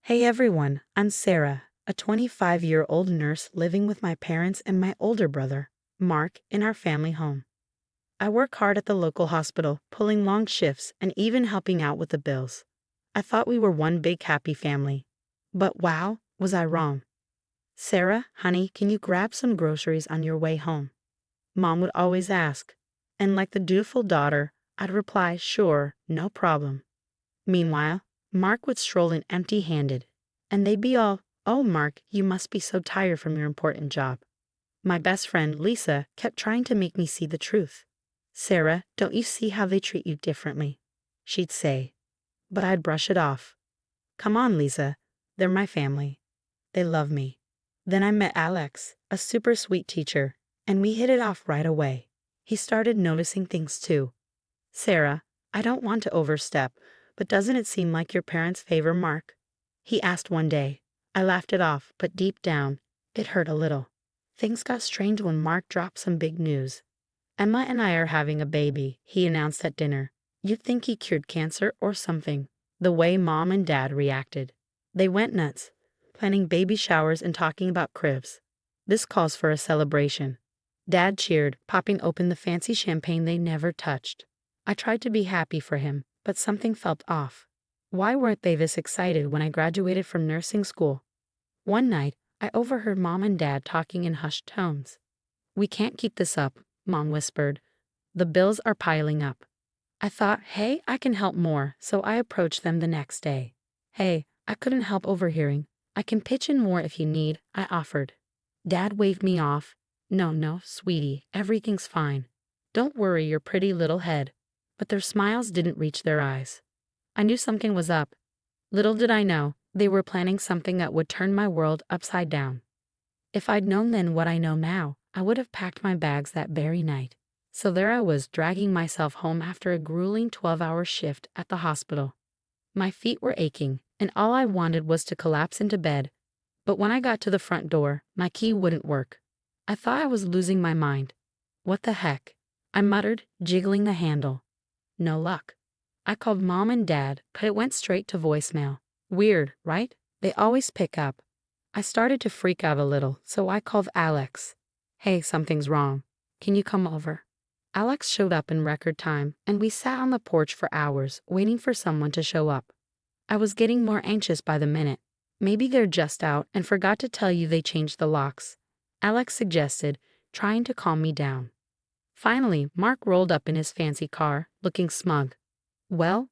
Hey everyone, I'm Sarah, a 25-year-old nurse living with my parents and my older brother, Mark, in our family home. I work hard at the local hospital, pulling long shifts and even helping out with the bills. I thought we were one big happy family. But wow, was I wrong. Sarah, honey, can you grab some groceries on your way home? Mom would always ask. And like the dutiful daughter, I'd reply, sure, no problem. Meanwhile, Mark would stroll in empty-handed, and they'd be all, "Oh, Mark, you must be so tired from your important job." My best friend, Lisa, kept trying to make me see the truth. "Sarah, don't you see how they treat you differently?" she'd say. But I'd brush it off. "Come on, Lisa. They're my family. They love me." Then I met Alex, a super sweet teacher, and we hit it off right away. He started noticing things too. "Sarah, I don't want to overstep, but doesn't it seem like your parents favor Mark?" he asked one day. I laughed it off, but deep down, it hurt a little. Things got strange when Mark dropped some big news. "Emma and I are having a baby," he announced at dinner. You'd think he cured cancer or something. The way Mom and Dad reacted. They went nuts, planning baby showers and talking about cribs. This calls for a celebration. Dad cheered, popping open the fancy champagne they never touched. I tried to be happy for him, but something felt off. Why weren't they this excited when I graduated from nursing school? One night, I overheard Mom and Dad talking in hushed tones. "We can't keep this up," Mom whispered. "The bills are piling up." I thought, hey, I can help more, so I approached them the next day. "Hey, I couldn't help overhearing. I can pitch in more if you need," I offered. Dad waved me off. No, sweetie, everything's fine. Don't worry your pretty little head." But their smiles didn't reach their eyes. I knew something was up. Little did I know, they were planning something that would turn my world upside down. If I'd known then what I know now, I would have packed my bags that very night. So there I was, dragging myself home after a grueling 12-hour shift at the hospital. My feet were aching, and all I wanted was to collapse into bed. But when I got to the front door, my key wouldn't work. I thought I was losing my mind. "What the heck?" I muttered, jiggling the handle. No luck. I called Mom and Dad, but it went straight to voicemail. Weird, right? They always pick up. I started to freak out a little, so I called Alex. "Hey, something's wrong. Can you come over?" Alex showed up in record time, and we sat on the porch for hours, waiting for someone to show up. I was getting more anxious by the minute. "Maybe they're just out and forgot to tell you they changed the locks," Alex suggested, trying to calm me down. Finally, Mark rolled up in his fancy car, looking smug. Well,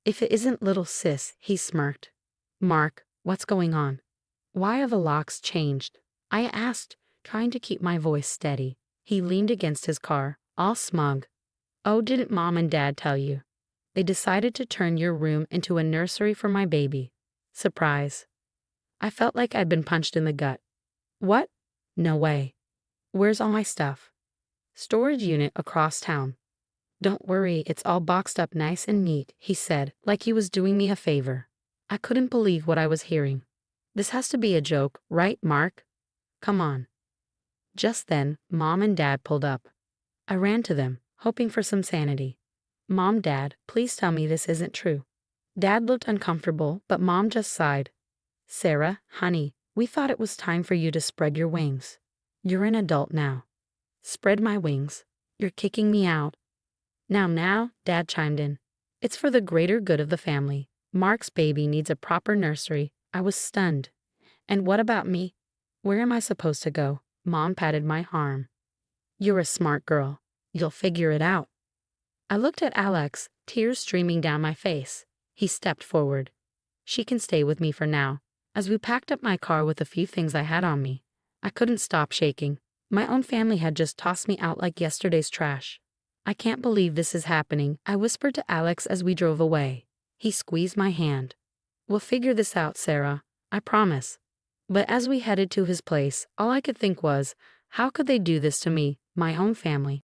if it isn't little sis," he smirked. "Mark, what's going on? Why are the locks changed?" I asked, trying to keep my voice steady. He leaned against his car, all smug. "Oh, didn't Mom and Dad tell you? They decided to turn your room into a nursery for my baby. Surprise." I felt like I'd been punched in the gut. "What? No way. Where's all my stuff?" "Storage unit across town." "Don't worry, it's all boxed up nice and neat," he said, like he was doing me a favor. I couldn't believe what I was hearing. "This has to be a joke, right, Mark? Come on." Just then, Mom and Dad pulled up. I ran to them, hoping for some sanity. "Mom, Dad, please tell me this isn't true." Dad looked uncomfortable, but Mom just sighed. "Sarah, honey, we thought it was time for you to spread your wings. You're an adult now." "Spread my wings? You're kicking me out." Now, Dad chimed in. "It's for the greater good of the family. Mark's baby needs a proper nursery." I was stunned. "And what about me? Where am I supposed to go?" Mom patted my arm. "You're a smart girl. You'll figure it out." I looked at Alex, tears streaming down my face. He stepped forward. "She can stay with me for now." As we packed up my car with a few things I had on me, I couldn't stop shaking. My own family had just tossed me out like yesterday's trash. "I can't believe this is happening," I whispered to Alex as we drove away. He squeezed my hand. "We'll figure this out, Sarah. I promise." But as we headed to his place, all I could think was, how could they do this to me, my own family?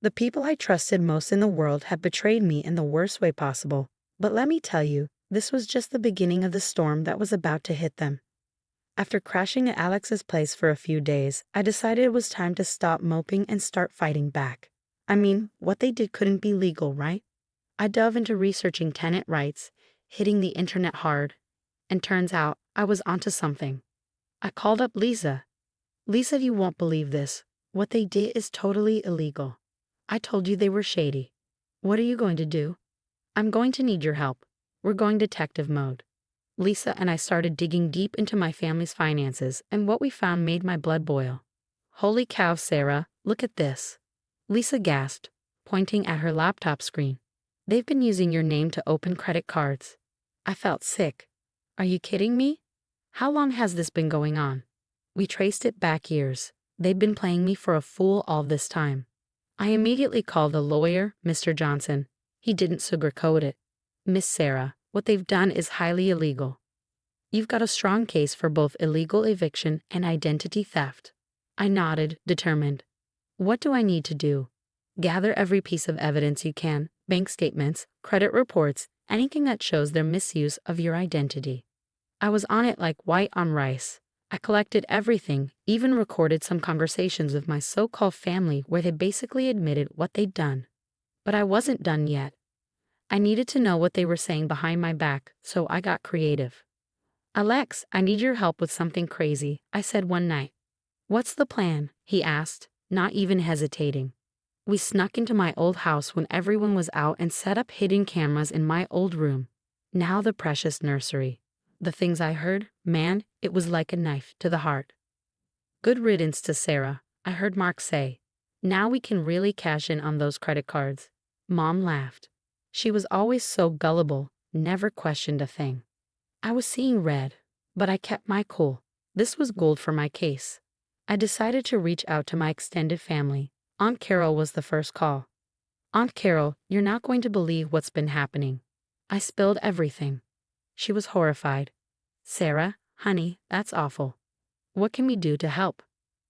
The people I trusted most in the world had betrayed me in the worst way possible. But let me tell you, this was just the beginning of the storm that was about to hit them. After crashing at Alex's place for a few days, I decided it was time to stop moping and start fighting back. I mean, what they did couldn't be legal, right? I dove into researching tenant rights, hitting the internet hard, And turns out I was onto something. I called up Lisa. Lisa, you won't believe this. What they did is totally illegal. I told you they were shady. What are you going to do? I'm going to need your help. We're going detective mode. Lisa and I started digging deep into my family's finances, and what we found made my blood boil. Holy cow, Sarah, look at this. Lisa gasped, pointing at her laptop screen. They've been using your name to open credit cards. I felt sick. Are you kidding me? How long has this been going on? We traced it back years. They'd been playing me for a fool all this time. I immediately called a lawyer, Mr. Johnson. He didn't sugarcoat it. Miss Sarah, what they've done is highly illegal. You've got a strong case for both illegal eviction and identity theft. I nodded, determined. What do I need to do? Gather every piece of evidence you can, bank statements, credit reports, anything that shows their misuse of your identity. I was on it like white on rice. I collected everything, even recorded some conversations with my so-called family where they basically admitted what they'd done. But I wasn't done yet. I needed to know what they were saying behind my back, so I got creative. Alex, I need your help with something crazy, I said one night. What's the plan? He asked, not even hesitating. We snuck into my old house when everyone was out and set up hidden cameras in my old room. Now the precious nursery. The things I heard, man, it was like a knife to the heart. Good riddance to Sarah, I heard Mark say. Now we can really cash in on those credit cards. Mom laughed. She was always so gullible, never questioned a thing. I was seeing red, but I kept my cool. This was gold for my case. I decided to reach out to my extended family. Aunt Carol was the first call. Aunt Carol, you're not going to believe what's been happening. I spilled everything. She was horrified. Sarah, honey, that's awful. What can we do to help?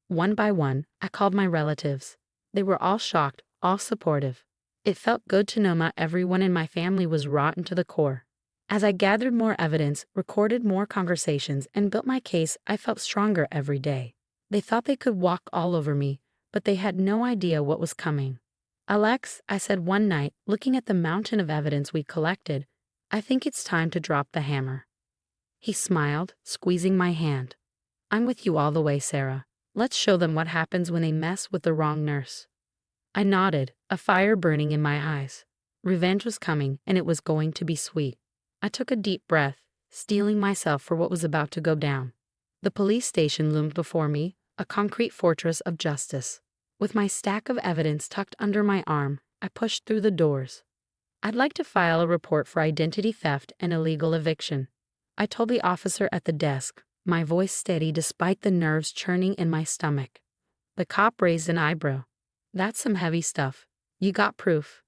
One by one, I called my relatives. They were all shocked, all supportive. It felt good to know not everyone in my family was rotten to the core. As I gathered more evidence, recorded more conversations, and built my case, I felt stronger every day. They thought they could walk all over me, but they had no idea what was coming. Alex, I said one night, looking at the mountain of evidence we collected, I think it's time to drop the hammer. He smiled, squeezing my hand. I'm with you all the way, Sarah. Let's show them what happens when they mess with the wrong nurse. I nodded, a fire burning in my eyes. Revenge was coming, and it was going to be sweet. I took a deep breath, steeling myself for what was about to go down. The police station loomed before me, a concrete fortress of justice. With my stack of evidence tucked under my arm, I pushed through the doors. I'd like to file a report for identity theft and illegal eviction. I told the officer at the desk, my voice steady despite the nerves churning in my stomach. The cop raised an eyebrow. That's some heavy stuff. You got proof?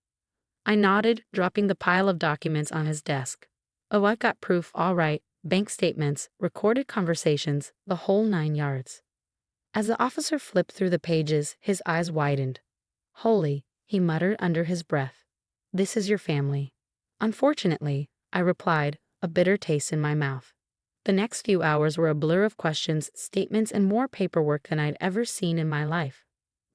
I nodded, dropping the pile of documents on his desk. Oh, I've got proof, all right. Bank statements, recorded conversations, the whole 9 yards. As the officer flipped through the pages, his eyes widened. Holy, he muttered under his breath. This is your family. Unfortunately, I replied, a bitter taste in my mouth. The next few hours were a blur of questions, statements, and more paperwork than I'd ever seen in my life.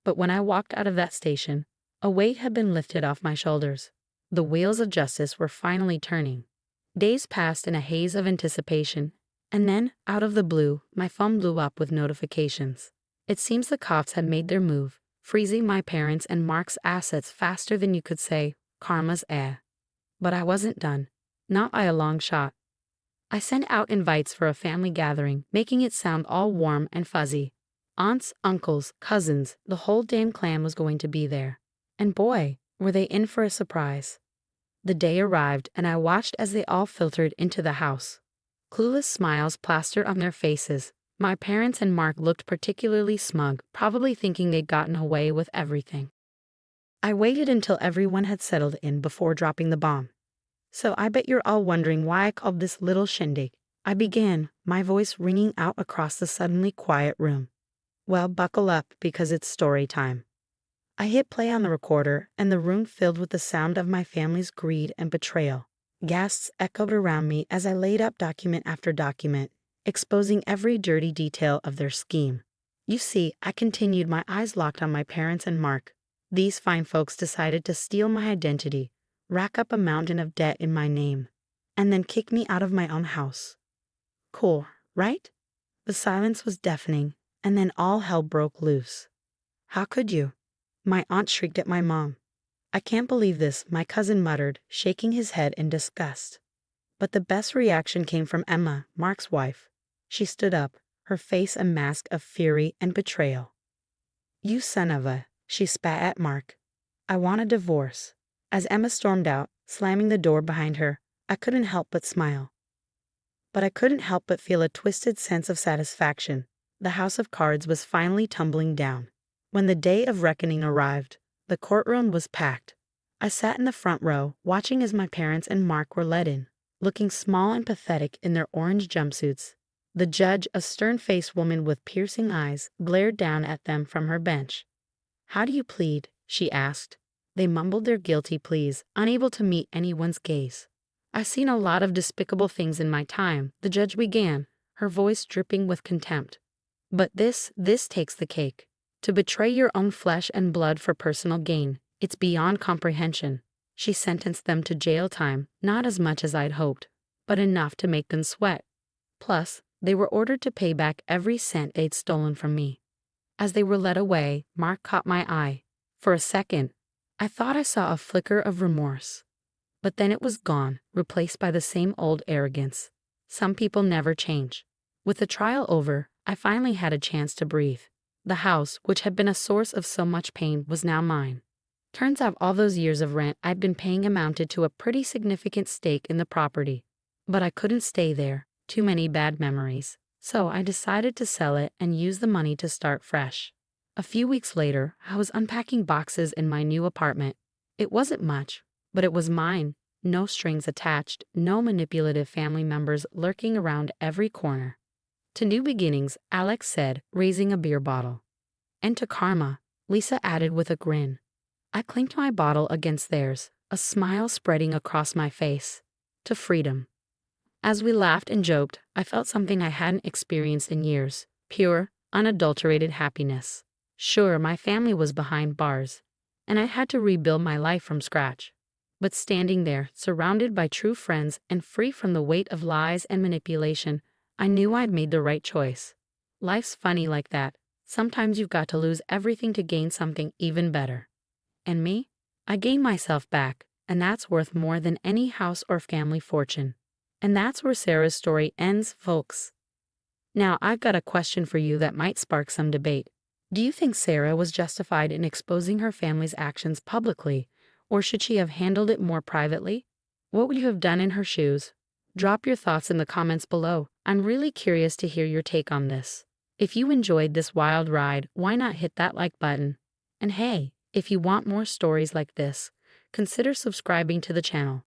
But when I walked out of that station, a weight had been lifted off my shoulders. The wheels of justice were finally turning. Days passed in a haze of anticipation, and then, out of the blue, my phone blew up with notifications. It seems the cops had made their move, freezing my parents' and Mark's assets faster than you could say, karma's But I wasn't done. Not by a long shot. I sent out invites for a family gathering, making it sound all warm and fuzzy. Aunts, uncles, cousins, the whole damn clan was going to be there. And boy, were they in for a surprise. The day arrived, and I watched as they all filtered into the house. Clueless smiles plastered on their faces. My parents and Mark looked particularly smug, probably thinking they'd gotten away with everything. I waited until everyone had settled in before dropping the bomb. So I bet you're all wondering why I called this little shindig. I began, my voice ringing out across the suddenly quiet room. Well, buckle up, because it's story time. I hit play on the recorder, and the room filled with the sound of my family's greed and betrayal. Gasps echoed around me as I laid up document after document, exposing every dirty detail of their scheme. You see, I continued, my eyes locked on my parents and Mark. These fine folks decided to steal my identity, rack up a mountain of debt in my name, and then kick me out of my own house. Cool, right? The silence was deafening, and then all hell broke loose. How could you? My aunt shrieked at my mom. I can't believe this, my cousin muttered, shaking his head in disgust. But the best reaction came from Emma, Mark's wife. She stood up, her face a mask of fury and betrayal. You son of a, she spat at Mark. I want a divorce. As Emma stormed out, slamming the door behind her, I couldn't help but smile. But I couldn't help but feel a twisted sense of satisfaction. The house of cards was finally tumbling down. When the day of reckoning arrived, the courtroom was packed. I sat in the front row, watching as my parents and Mark were led in, looking small and pathetic in their orange jumpsuits. The judge, a stern-faced woman with piercing eyes, glared down at them from her bench. How do you plead? She asked. They mumbled their guilty pleas, unable to meet anyone's gaze. I've seen a lot of despicable things in my time, the judge began, her voice dripping with contempt. But this takes the cake. To betray your own flesh and blood for personal gain, it's beyond comprehension. She sentenced them to jail time, not as much as I'd hoped, but enough to make them sweat. Plus, they were ordered to pay back every cent they'd stolen from me. As they were led away, Mark caught my eye. For a second, I thought I saw a flicker of remorse. But then it was gone, replaced by the same old arrogance. Some people never change. With the trial over, I finally had a chance to breathe. The house, which had been a source of so much pain, was now mine. Turns out all those years of rent I'd been paying amounted to a pretty significant stake in the property. But I couldn't stay there, too many bad memories. So I decided to sell it and use the money to start fresh. A few weeks later, I was unpacking boxes in my new apartment. It wasn't much, but it was mine. No strings attached, no manipulative family members lurking around every corner. To new beginnings, Alex said, raising a beer bottle. And to karma, Lisa added with a grin. I clinked my bottle against theirs, a smile spreading across my face. To freedom. As we laughed and joked, I felt something I hadn't experienced in years. Pure, unadulterated happiness. Sure, my family was behind bars, and I had to rebuild my life from scratch. But standing there, surrounded by true friends and free from the weight of lies and manipulation, I knew I'd made the right choice. Life's funny like that. Sometimes you've got to lose everything to gain something even better. And me? I gained myself back, and that's worth more than any house or family fortune. And that's where Sarah's story ends, folks. Now, I've got a question for you that might spark some debate. Do you think Sarah was justified in exposing her family's actions publicly, or should she have handled it more privately? What would you have done in her shoes? Drop your thoughts in the comments below. I'm really curious to hear your take on this. If you enjoyed this wild ride, why not hit that like button? And hey, if you want more stories like this, consider subscribing to the channel.